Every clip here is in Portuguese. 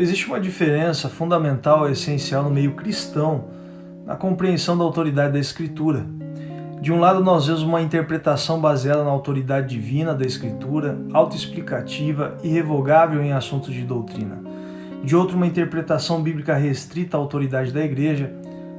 Existe uma diferença fundamental e essencial no meio cristão na compreensão da autoridade da Escritura. De um lado, nós vemos uma interpretação baseada na autoridade divina da Escritura, autoexplicativa e irrevogável em assuntos de doutrina. De outro, uma interpretação bíblica restrita à autoridade da Igreja,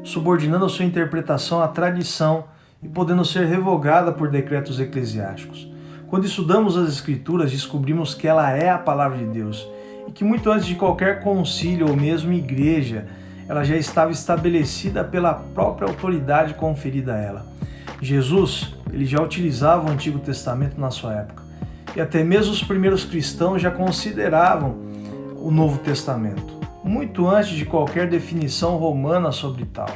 subordinando a sua interpretação à tradição e podendo ser revogada por decretos eclesiásticos. Quando estudamos as Escrituras, descobrimos que ela é a Palavra de Deus e que muito antes de qualquer concílio ou mesmo igreja, ela já estava estabelecida pela própria autoridade conferida a ela. Jesus, ele já utilizava o Antigo Testamento na sua época, e até mesmo os primeiros cristãos já consideravam o Novo Testamento, muito antes de qualquer definição romana sobre tal.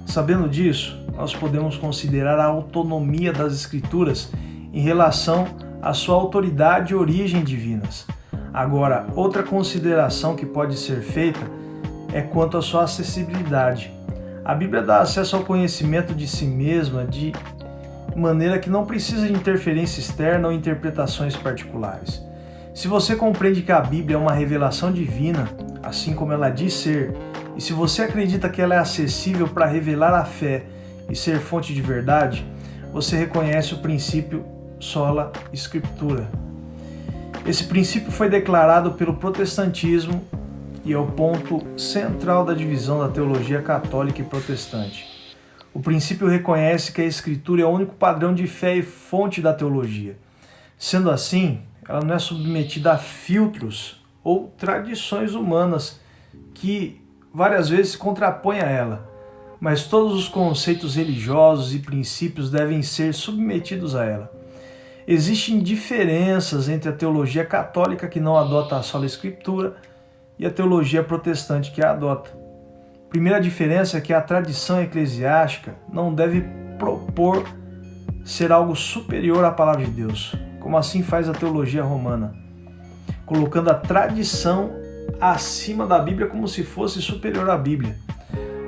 Sabendo disso, nós podemos considerar a autonomia das Escrituras em relação à sua autoridade e origem divinas. Agora, outra consideração que pode ser feita é quanto à sua acessibilidade. A Bíblia dá acesso ao conhecimento de si mesma de maneira que não precisa de interferência externa ou interpretações particulares. Se você compreende que a Bíblia é uma revelação divina, assim como ela diz ser, e se você acredita que ela é acessível para revelar a fé e ser fonte de verdade, você reconhece o princípio sola scriptura. Esse princípio foi declarado pelo protestantismo e é o ponto central da divisão da teologia católica e protestante. O princípio reconhece que a Escritura é o único padrão de fé e fonte da teologia. Sendo assim, ela não é submetida a filtros ou tradições humanas que várias vezes se contrapõem a ela, mas todos os conceitos religiosos e princípios devem ser submetidos a ela. Existem diferenças entre a teologia católica, que não adota a sola escritura, e a teologia protestante, que a adota. A primeira diferença é que a tradição eclesiástica não deve propor ser algo superior à palavra de Deus, como assim faz a teologia romana, colocando a tradição acima da Bíblia como se fosse superior à Bíblia,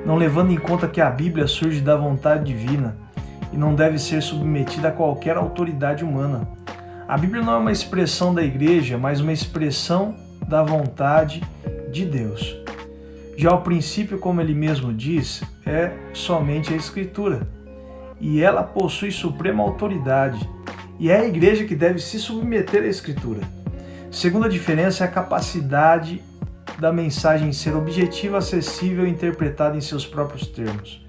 não levando em conta que a Bíblia surge da vontade divina e não deve ser submetida a qualquer autoridade humana. A Bíblia não é uma expressão da igreja, mas uma expressão da vontade de Deus. Já o princípio, como ele mesmo diz, é somente a Escritura, e ela possui suprema autoridade, e é a igreja que deve se submeter à Escritura. Segunda diferença é a capacidade da mensagem ser objetiva, acessível e interpretada em seus próprios termos.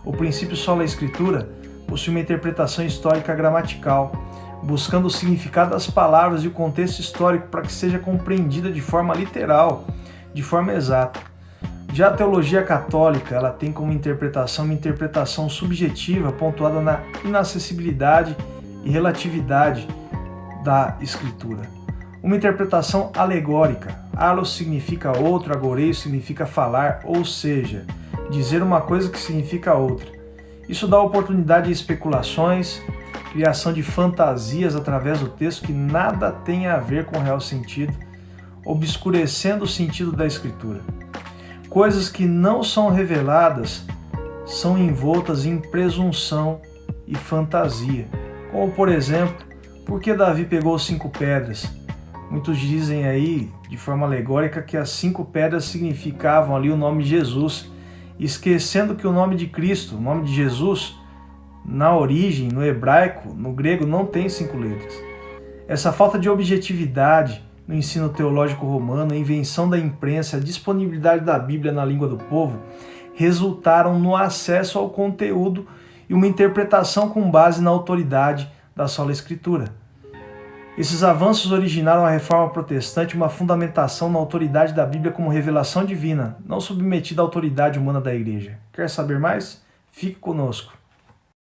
O princípio sola escritura possui uma interpretação histórica gramatical, buscando o significado das palavras e o contexto histórico para que seja compreendida de forma literal, de forma exata. Já a teologia católica, ela tem como interpretação uma interpretação subjetiva, pontuada na inacessibilidade e relatividade da Escritura. Uma interpretação alegórica. Alos significa outro, agoreio significa falar, ou seja, dizer uma coisa que significa outra. Isso dá oportunidade de especulações, criação de fantasias através do texto que nada tem a ver com o real sentido, obscurecendo o sentido da Escritura. Coisas que não são reveladas são envoltas em presunção e fantasia, como por exemplo, por que Davi pegou 5 pedras? Muitos dizem aí, de forma alegórica, que as 5 pedras significavam ali o nome de Jesus, esquecendo que o nome de Cristo, o nome de Jesus, na origem, no hebraico, no grego, não tem 5 letras. Essa falta de objetividade no ensino teológico romano, a invenção da imprensa, a disponibilidade da Bíblia na língua do povo, resultaram no acesso ao conteúdo e uma interpretação com base na autoridade da sola escritura. Esses avanços originaram a reforma protestante, uma fundamentação na autoridade da Bíblia como revelação divina, não submetida à autoridade humana da igreja. Quer saber mais? Fique conosco.